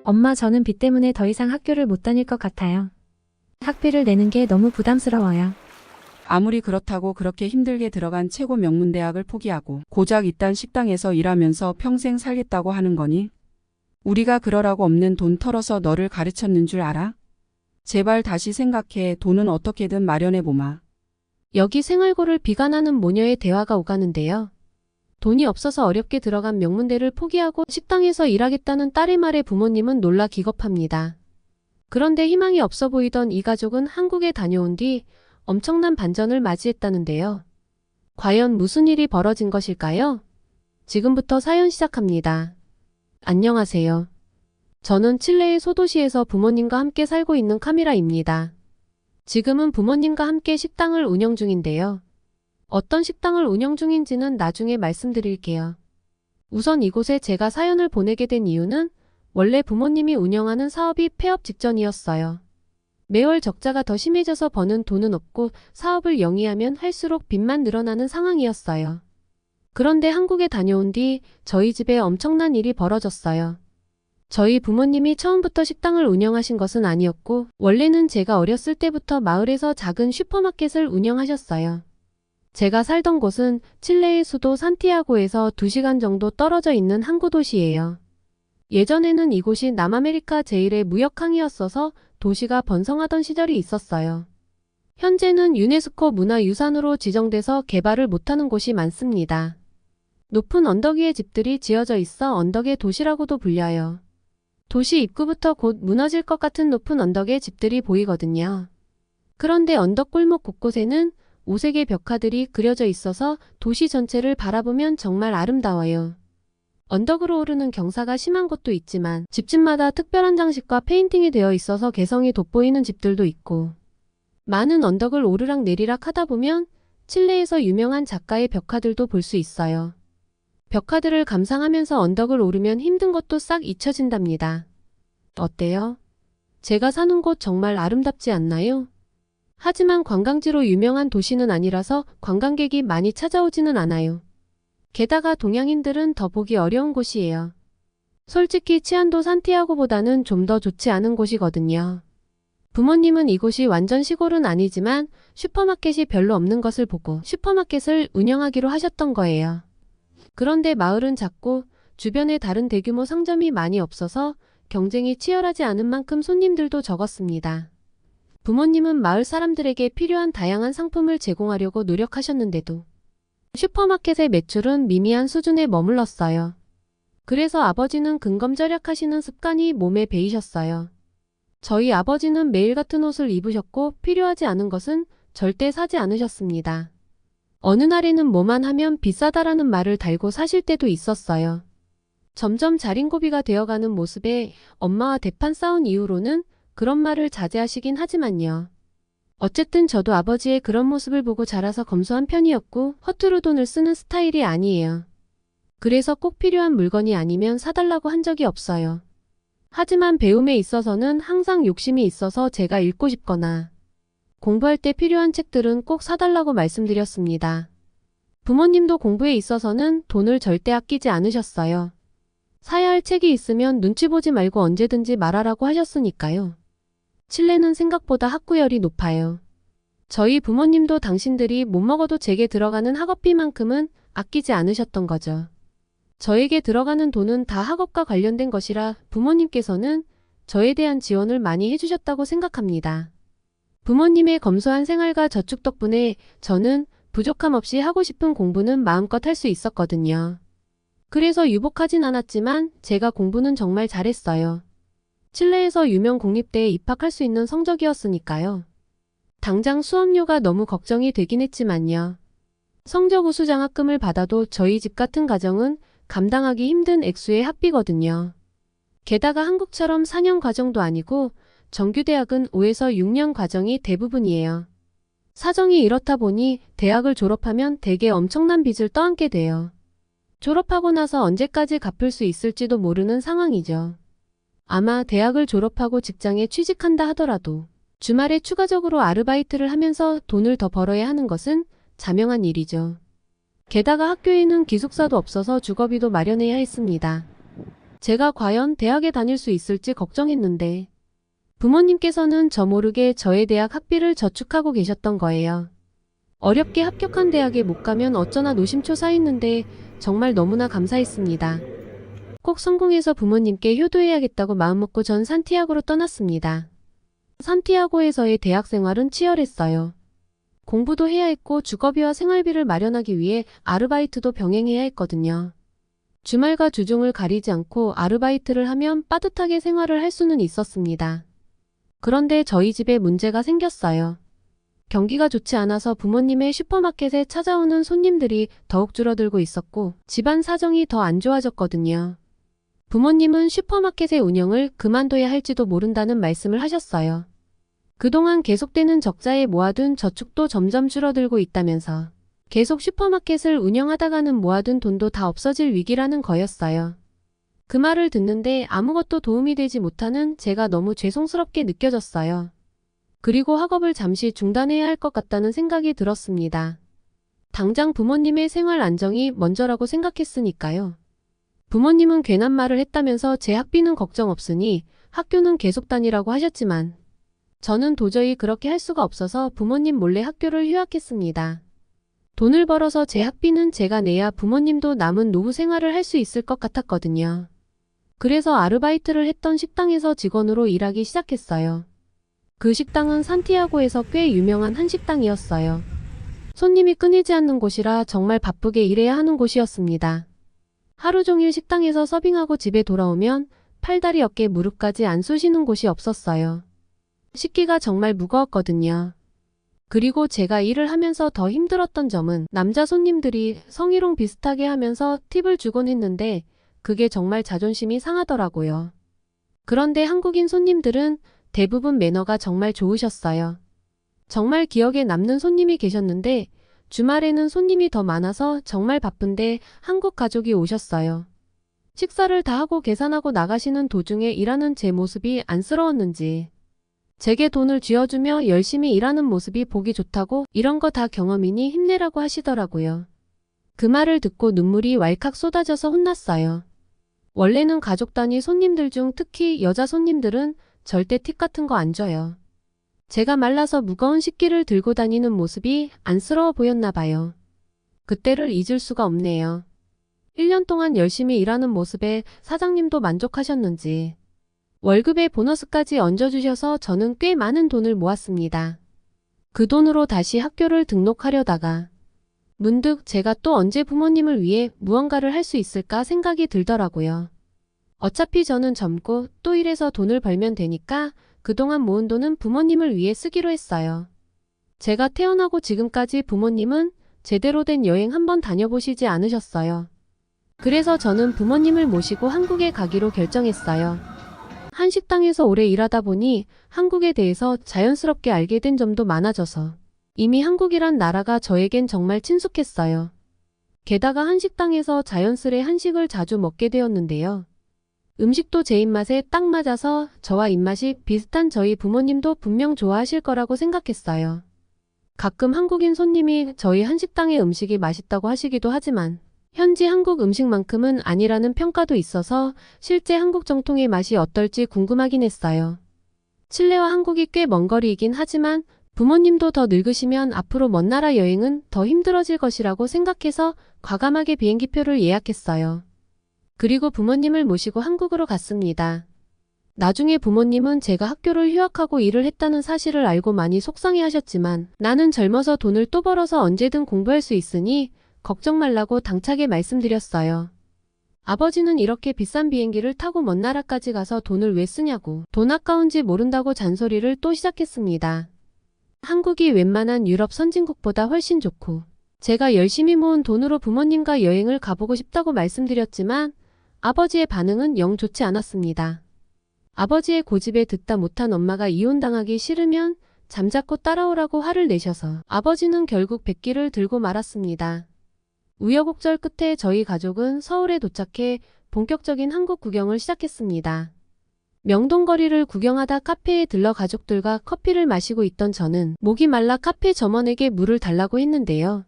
엄마, 저는 빚 때문에 더 이상 학교를 못 다닐 것 같아요. 학비를 내는 게 너무 부담스러워요. 아무리 그렇다고 그렇게 힘들게 들어간 최고 명문대학을 포기하고 고작 이딴 식당에서 일하면서 평생 살겠다고 하는 거니? 우리가 그러라고 없는 돈 털어서 너를 가르쳤는 줄 알아? 제발 다시 생각해. 돈은 어떻게든 마련해보마. 여기 생활고를 비관하는 모녀의 대화가 오가는데요. 돈이 없어서 어렵게 들어간 명문대를 포기하고 식당에서 일하겠다는 딸의 말에 부모님은 놀라 기겁합니다. 그런데 희망이 없어 보이던 이 가족은 한국에 다녀온 뒤 엄청난 반전을 맞이했다는데요. 과연 무슨 일이 벌어진 것일까요? 지금부터 사연 시작합니다. 안녕하세요. 저는 칠레의 소도시에서 부모님과 함께 살고 있는 카미라입니다. 지금은 부모님과 함께 식당을 운영 중인데요. 어떤 식당을 운영 중인지는 나중에 말씀드릴게요. 우선 이곳에 제가 사연을 보내게 된 이유는 원래 부모님이 운영하는 사업이 폐업 직전이었어요. 매월 적자가 더 심해져서 버는 돈은 없고 사업을 영위하면 할수록 빚만 늘어나는 상황이었어요. 그런데 한국에 다녀온 뒤 저희 집에 엄청난 일이 벌어졌어요. 저희 부모님이 처음부터 식당을 운영하신 것은 아니었고 원래는 제가 어렸을 때부터 마을에서 작은 슈퍼마켓을 운영하셨어요. 제가 살던 곳은 칠레의 수도 산티아고에서 2시간 정도 떨어져 있는 항구 도시예요. 예전에는 이곳이 남아메리카 제1의 무역항이었어서 도시가 번성하던 시절이 있었어요. 현재는 유네스코 문화유산으로 지정돼서 개발을 못하는 곳이 많습니다. 높은 언덕 위에 집들이 지어져 있어 언덕의 도시라고도 불려요. 도시 입구부터 곧 무너질 것 같은 높은 언덕에 집들이 보이거든요. 그런데 언덕 골목 곳곳에는 오색의 벽화들이 그려져 있어서 도시 전체를 바라보면 정말 아름다워요. 언덕으로 오르는 경사가 심한 곳도 있지만 집집마다 특별한 장식과 페인팅이 되어 있어서 개성이 돋보이는 집들도 있고 많은 언덕을 오르락 내리락 하다 보면 칠레에서 유명한 작가의 벽화들도 볼 수 있어요. 벽화들을 감상하면서 언덕을 오르면 힘든 것도 싹 잊혀진답니다. 어때요? 제가 사는 곳 정말 아름답지 않나요? 하지만 관광지로 유명한 도시는 아니라서 관광객이 많이 찾아오지는 않아요. 게다가 동양인들은 더 보기 어려운 곳이에요. 솔직히 치안도 산티아고보다는 좀 더 좋지 않은 곳이거든요. 부모님은 이곳이 완전 시골은 아니지만 슈퍼마켓이 별로 없는 것을 보고 슈퍼마켓을 운영하기로 하셨던 거예요. 그런데 마을은 작고 주변에 다른 대규모 상점이 많이 없어서 경쟁이 치열하지 않은 만큼 손님들도 적었습니다. 부모님은 마을 사람들에게 필요한 다양한 상품을 제공하려고 노력하셨는데도 슈퍼마켓의 매출은 미미한 수준에 머물렀어요. 그래서 아버지는 근검절약하시는 습관이 몸에 배이셨어요. 저희 아버지는 매일 같은 옷을 입으셨고 필요하지 않은 것은 절대 사지 않으셨습니다. 어느 날에는 뭐만 하면 비싸다라는 말을 달고 사실 때도 있었어요. 점점 자린고비가 되어가는 모습에 엄마와 대판 싸운 이후로는 그런 말을 자제하시긴 하지만요. 어쨌든 저도 아버지의 그런 모습을 보고 자라서 검소한 편이었고 허투루 돈을 쓰는 스타일이 아니에요. 그래서 꼭 필요한 물건이 아니면 사달라고 한 적이 없어요. 하지만 배움에 있어서는 항상 욕심이 있어서 제가 읽고 싶거나 공부할 때 필요한 책들은 꼭 사달라고 말씀드렸습니다. 부모님도 공부에 있어서는 돈을 절대 아끼지 않으셨어요. 사야 할 책이 있으면 눈치 보지 말고 언제든지 말하라고 하셨으니까요. 칠레는 생각보다 학구열이 높아요. 저희 부모님도 당신들이 못 먹어도 제게 들어가는 학업비만큼은 아끼지 않으셨던 거죠. 저에게 들어가는 돈은 다 학업과 관련된 것이라 부모님께서는 저에 대한 지원을 많이 해주셨다고 생각합니다. 부모님의 검소한 생활과 저축 덕분에 저는 부족함 없이 하고 싶은 공부는 마음껏 할 수 있었거든요. 그래서 유복하진 않았지만 제가 공부는 정말 잘했어요. 칠레에서 유명 공립대에 입학할 수 있는 성적이었으니까요. 당장 수업료가 너무 걱정이 되긴 했지만요. 성적 우수 장학금을 받아도 저희 집 같은 가정은 감당하기 힘든 액수의 학비거든요. 게다가 한국처럼 4년 과정도 아니고 정규대학은 5에서 6년 과정이 대부분이에요. 사정이 이렇다 보니 대학을 졸업하면 대개 엄청난 빚을 떠안게 돼요. 졸업하고 나서 언제까지 갚을 수 있을지도 모르는 상황이죠. 아마 대학을 졸업하고 직장에 취직한다 하더라도 주말에 추가적으로 아르바이트를 하면서 돈을 더 벌어야 하는 것은 자명한 일이죠. 게다가 학교에는 기숙사도 없어서 주거비도 마련해야 했습니다. 제가 과연 대학에 다닐 수 있을지 걱정했는데 부모님께서는 저 모르게 저의 대학 학비를 저축하고 계셨던 거예요. 어렵게 합격한 대학에 못 가면 어쩌나 노심초사했는데 정말 너무나 감사했습니다. 꼭 성공해서 부모님께 효도해야겠다고 마음먹고 전 산티아고로 떠났습니다. 산티아고에서의 대학 생활은 치열했어요. 공부도 해야 했고 주거비와 생활비를 마련하기 위해 아르바이트도 병행해야 했거든요. 주말과 주중을 가리지 않고 아르바이트를 하면 빠듯하게 생활을 할 수는 있었습니다. 그런데 저희 집에 문제가 생겼어요. 경기가 좋지 않아서 부모님의 슈퍼마켓에 찾아오는 손님들이 더욱 줄어들고 있었고 집안 사정이 더 안 좋아졌거든요. 부모님은 슈퍼마켓의 운영을 그만둬야 할지도 모른다는 말씀을 하셨어요. 그동안 계속되는 적자에 모아둔 저축도 점점 줄어들고 있다면서 계속 슈퍼마켓을 운영하다가는 모아둔 돈도 다 없어질 위기라는 거였어요. 그 말을 듣는데 아무것도 도움이 되지 못하는 제가 너무 죄송스럽게 느껴졌어요. 그리고 학업을 잠시 중단해야 할 것 같다는 생각이 들었습니다. 당장 부모님의 생활 안정이 먼저라고 생각했으니까요. 부모님은 괜한 말을 했다면서 제 학비는 걱정 없으니 학교는 계속 다니라고 하셨지만 저는 도저히 그렇게 할 수가 없어서 부모님 몰래 학교를 휴학했습니다. 돈을 벌어서 제 학비는 제가 내야 부모님도 남은 노후 생활을 할 수 있을 것 같았거든요. 그래서 아르바이트를 했던 식당에서 직원으로 일하기 시작했어요. 그 식당은 산티아고에서 꽤 유명한 한식당이었어요. 손님이 끊이지 않는 곳이라 정말 바쁘게 일해야 하는 곳이었습니다. 하루 종일 식당에서 서빙하고 집에 돌아오면 팔다리 어깨 무릎까지 안 쑤시는 곳이 없었어요. 식기가 정말 무거웠거든요. 그리고 제가 일을 하면서 더 힘들었던 점은 남자 손님들이 성희롱 비슷하게 하면서 팁을 주곤 했는데 그게 정말 자존심이 상하더라고요. 그런데 한국인 손님들은 대부분 매너가 정말 좋으셨어요. 정말 기억에 남는 손님이 계셨는데 주말에는 손님이 더 많아서 정말 바쁜데 한국 가족이 오셨어요. 식사를 다 하고 계산하고 나가시는 도중에 일하는 제 모습이 안쓰러웠는지 제게 돈을 쥐어주며 열심히 일하는 모습이 보기 좋다고 이런 거 다 경험이니 힘내라고 하시더라고요. 그 말을 듣고 눈물이 왈칵 쏟아져서 혼났어요. 원래는 가족 단위 손님들 중 특히 여자 손님들은 절대 팁 같은 거 안 줘요. 제가 말라서 무거운 식기를 들고 다니는 모습이 안쓰러워 보였나 봐요. 그때를 잊을 수가 없네요. 1년 동안 열심히 일하는 모습에 사장님도 만족하셨는지 월급에 보너스까지 얹어주셔서 저는 꽤 많은 돈을 모았습니다. 그 돈으로 다시 학교를 등록하려다가 문득 제가 또 언제 부모님을 위해 무언가를 할 수 있을까 생각이 들더라고요. 어차피 저는 젊고 또 일해서 돈을 벌면 되니까 그동안 모은 돈은 부모님을 위해 쓰기로 했어요. 제가 태어나고 지금까지 부모님은 제대로 된 여행 한번 다녀보시지 않으셨어요. 그래서 저는 부모님을 모시고 한국에 가기로 결정했어요. 한식당에서 오래 일하다 보니 한국에 대해서 자연스럽게 알게 된 점도 많아져서 이미 한국이란 나라가 저에겐 정말 친숙했어요. 게다가 한식당에서 자연스레 한식을 자주 먹게 되었는데요. 음식도 제 입맛에 딱 맞아서 저와 입맛이 비슷한 저희 부모님도 분명 좋아하실 거라고 생각했어요. 가끔 한국인 손님이 저희 한식당의 음식이 맛있다고 하시기도 하지만 현지 한국 음식만큼은 아니라는 평가도 있어서 실제 한국 정통의 맛이 어떨지 궁금하긴 했어요. 칠레와 한국이 꽤 먼 거리이긴 하지만 부모님도 더 늙으시면 앞으로 먼 나라 여행은 더 힘들어질 것이라고 생각해서 과감하게 비행기표를 예약했어요. 그리고 부모님을 모시고 한국으로 갔습니다. 나중에 부모님은 제가 학교를 휴학하고 일을 했다는 사실을 알고 많이 속상해하셨지만 나는 젊어서 돈을 또 벌어서 언제든 공부할 수 있으니 걱정 말라고 당차게 말씀드렸어요. 아버지는 이렇게 비싼 비행기를 타고 먼 나라까지 가서 돈을 왜 쓰냐고 돈 아까운지 모른다고 잔소리를 또 시작했습니다. 한국이 웬만한 유럽 선진국보다 훨씬 좋고 제가 열심히 모은 돈으로 부모님과 여행을 가보고 싶다고 말씀드렸지만 아버지의 반응은 영 좋지 않았습니다. 아버지의 고집에 듣다 못한 엄마가 이혼당하기 싫으면 잠자코 따라오라고 화를 내셔서 아버지는 결국 백기를 들고 말았습니다. 우여곡절 끝에 저희 가족은 서울에 도착해 본격적인 한국 구경을 시작했습니다. 명동거리를 구경하다 카페에 들러 가족들과 커피를 마시고 있던 저는 목이 말라 카페 점원에게 물을 달라고 했는데요.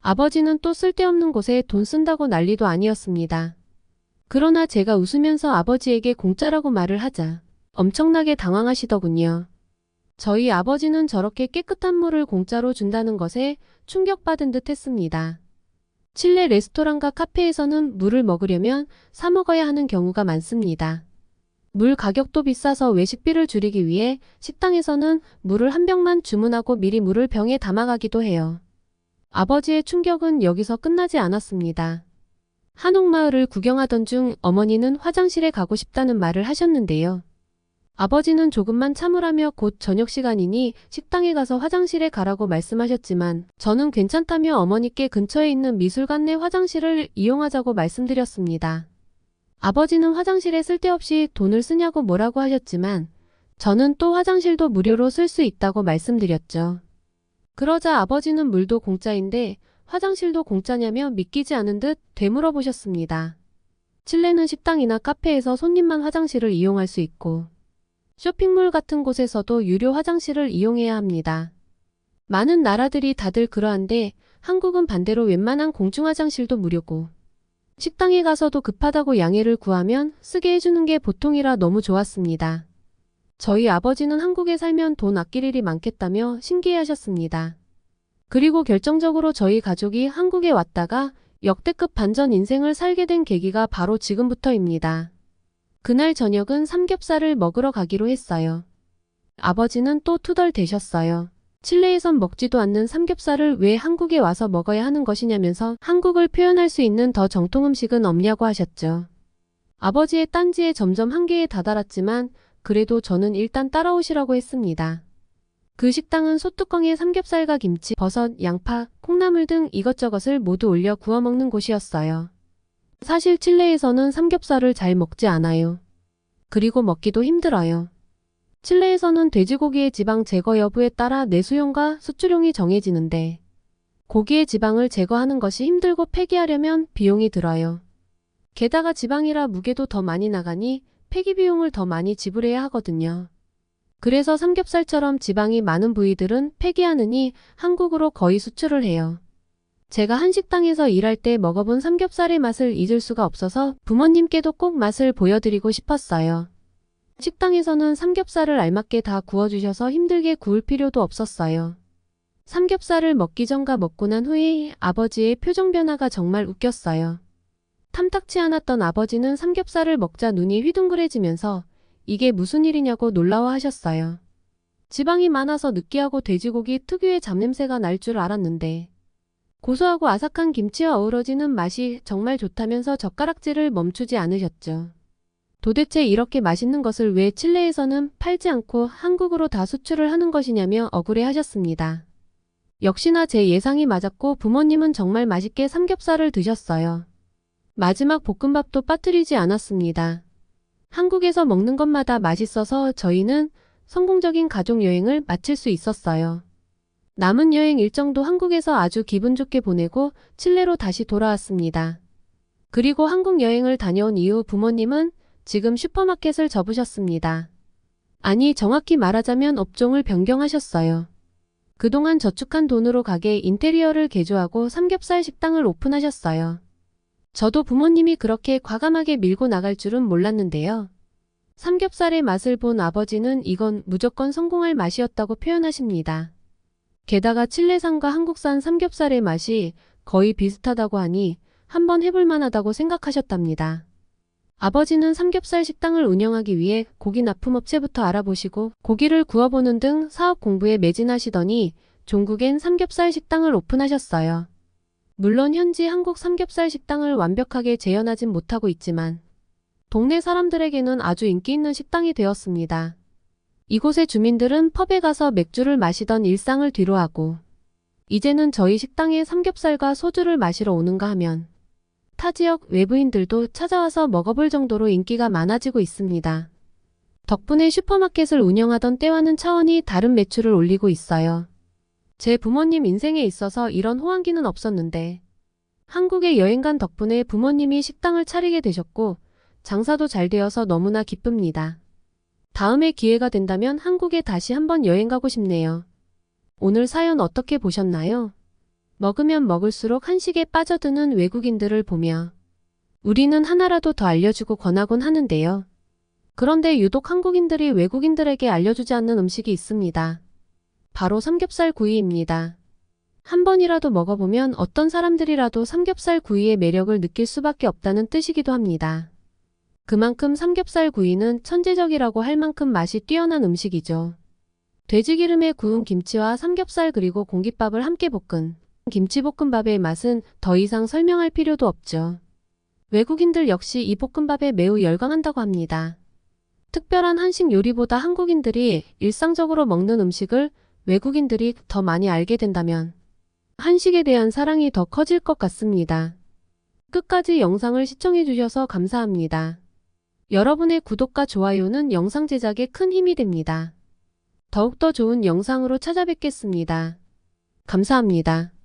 아버지는 또 쓸데없는 곳에 돈 쓴다고 난리도 아니었습니다. 그러나 제가 웃으면서 아버지에게 공짜라고 말을 하자 엄청나게 당황하시더군요. 저희 아버지는 저렇게 깨끗한 물을 공짜로 준다는 것에 충격받은 듯 했습니다. 칠레 레스토랑과 카페에서는 물을 먹으려면 사 먹어야 하는 경우가 많습니다. 물 가격도 비싸서 외식비를 줄이기 위해 식당에서는 물을 한 병만 주문하고 미리 물을 병에 담아가기도 해요. 아버지의 충격은 여기서 끝나지 않았습니다. 한옥마을을 구경하던 중 어머니는 화장실에 가고 싶다는 말을 하셨는데요. 아버지는 조금만 참으라며 곧 저녁 시간이니 식당에 가서 화장실에 가라고 말씀하셨지만 저는 괜찮다며 어머니께 근처에 있는 미술관 내 화장실을 이용하자고 말씀드렸습니다. 아버지는 화장실에 쓸데없이 돈을 쓰냐고 뭐라고 하셨지만 저는 또 화장실도 무료로 쓸 수 있다고 말씀드렸죠. 그러자 아버지는 물도 공짜인데 화장실도 공짜냐며 믿기지 않은 듯 되물어 보셨습니다. 칠레는 식당이나 카페에서 손님만 화장실을 이용할 수 있고 쇼핑몰 같은 곳에서도 유료 화장실을 이용해야 합니다. 많은 나라들이 다들 그러한데 한국은 반대로 웬만한 공중화장실도 무료고 식당에 가서도 급하다고 양해를 구하면 쓰게 해주는 게 보통이라 너무 좋았습니다. 저희 아버지는 한국에 살면 돈 아낄 일이 많겠다며 신기해하셨습니다. 그리고 결정적으로 저희 가족이 한국에 왔다가 역대급 반전 인생을 살게 된 계기가 바로 지금부터입니다. 그날 저녁은 삼겹살을 먹으러 가기로 했어요. 아버지는 또 투덜대셨어요. 칠레에선 먹지도 않는 삼겹살을 왜 한국에 와서 먹어야 하는 것이냐면서 한국을 표현할 수 있는 더 정통 음식은 없냐고 하셨죠. 아버지의 딴지에 점점 한계에 다다랐지만 그래도 저는 일단 따라오시라고 했습니다. 그 식당은 소뚜껑에 삼겹살과 김치, 버섯, 양파, 콩나물 등 이것저것을 모두 올려 구워 먹는 곳이었어요. 사실 칠레에서는 삼겹살을 잘 먹지 않아요. 그리고 먹기도 힘들어요. 칠레에서는 돼지고기의 지방 제거 여부에 따라 내수용과 수출용이 정해지는데 고기의 지방을 제거하는 것이 힘들고 폐기하려면 비용이 들어요. 게다가 지방이라 무게도 더 많이 나가니 폐기 비용을 더 많이 지불해야 하거든요. 그래서 삼겹살처럼 지방이 많은 부위들은 폐기하느니 한국으로 거의 수출을 해요. 제가 한식당에서 일할 때 먹어본 삼겹살의 맛을 잊을 수가 없어서 부모님께도 꼭 맛을 보여드리고 싶었어요. 식당에서는 삼겹살을 알맞게 다 구워주셔서 힘들게 구울 필요도 없었어요. 삼겹살을 먹기 전과 먹고 난 후에 아버지의 표정 변화가 정말 웃겼어요. 탐탁치 않았던 아버지는 삼겹살을 먹자 눈이 휘둥그레지면서 이게 무슨 일이냐고 놀라워하셨어요. 지방이 많아서 느끼하고 돼지고기 특유의 잡냄새가 날 줄 알았는데 고소하고 아삭한 김치와 어우러지는 맛이 정말 좋다면서 젓가락질을 멈추지 않으셨죠. 도대체 이렇게 맛있는 것을 왜 칠레에서는 팔지 않고 한국으로 다 수출을 하는 것이냐며 억울해하셨습니다. 역시나 제 예상이 맞았고 부모님은 정말 맛있게 삼겹살을 드셨어요. 마지막 볶음밥도 빠뜨리지 않았습니다. 한국에서 먹는 것마다 맛있어서 저희는 성공적인 가족여행을 마칠 수 있었어요. 남은 여행 일정도 한국에서 아주 기분 좋게 보내고 칠레로 다시 돌아왔습니다. 그리고 한국 여행을 다녀온 이후 부모님은 지금 슈퍼마켓을 접으셨습니다. 아니, 정확히 말하자면 업종을 변경하셨어요. 그동안 저축한 돈으로 가게 인테리어를 개조하고 삼겹살 식당을 오픈하셨어요. 저도 부모님이 그렇게 과감하게 밀고 나갈 줄은 몰랐는데요. 삼겹살의 맛을 본 아버지는 이건 무조건 성공할 맛이었다고 표현하십니다. 게다가 칠레산과 한국산 삼겹살의 맛이 거의 비슷하다고 하니 한번 해볼 만하다고 생각하셨답니다. 아버지는 삼겹살 식당을 운영하기 위해 고기 납품업체부터 알아보시고 고기를 구워보는 등 사업 공부에 매진하시더니 종국엔 삼겹살 식당을 오픈하셨어요. 물론 현지 한국 삼겹살 식당을 완벽하게 재현하진 못하고 있지만 동네 사람들에게는 아주 인기 있는 식당이 되었습니다. 이곳의 주민들은 펍에 가서 맥주를 마시던 일상을 뒤로하고 이제는 저희 식당에 삼겹살과 소주를 마시러 오는가 하면 타 지역 외부인들도 찾아와서 먹어볼 정도로 인기가 많아지고 있습니다. 덕분에 슈퍼마켓을 운영하던 때와는 차원이 다른 매출을 올리고 있어요. 제 부모님 인생에 있어서 이런 호황기는 없었는데 한국에 여행 간 덕분에 부모님이 식당을 차리게 되셨고 장사도 잘 되어서 너무나 기쁩니다. 다음에 기회가 된다면 한국에 다시 한번 여행 가고 싶네요. 오늘 사연 어떻게 보셨나요? 먹으면 먹을수록 한식에 빠져드는 외국인들을 보며 우리는 하나라도 더 알려주고 권하곤 하는데요. 그런데 유독 한국인들이 외국인들에게 알려주지 않는 음식이 있습니다. 바로 삼겹살 구이입니다. 한 번이라도 먹어보면 어떤 사람들이라도 삼겹살 구이의 매력을 느낄 수밖에 없다는 뜻이기도 합니다. 그만큼 삼겹살 구이는 천재적이라고 할 만큼 맛이 뛰어난 음식이죠. 돼지기름에 구운 김치와 삼겹살 그리고 공깃밥을 함께 볶은 김치볶음밥의 맛은 더 이상 설명할 필요도 없죠. 외국인들 역시 이 볶음밥에 매우 열광한다고 합니다. 특별한 한식 요리보다 한국인들이 일상적으로 먹는 음식을 외국인들이 더 많이 알게 된다면 한식에 대한 사랑이 더 커질 것 같습니다. 끝까지 영상을 시청해주셔서 감사합니다. 여러분의 구독과 좋아요는 영상 제작에 큰 힘이 됩니다. 더욱더 좋은 영상으로 찾아뵙겠습니다. 감사합니다.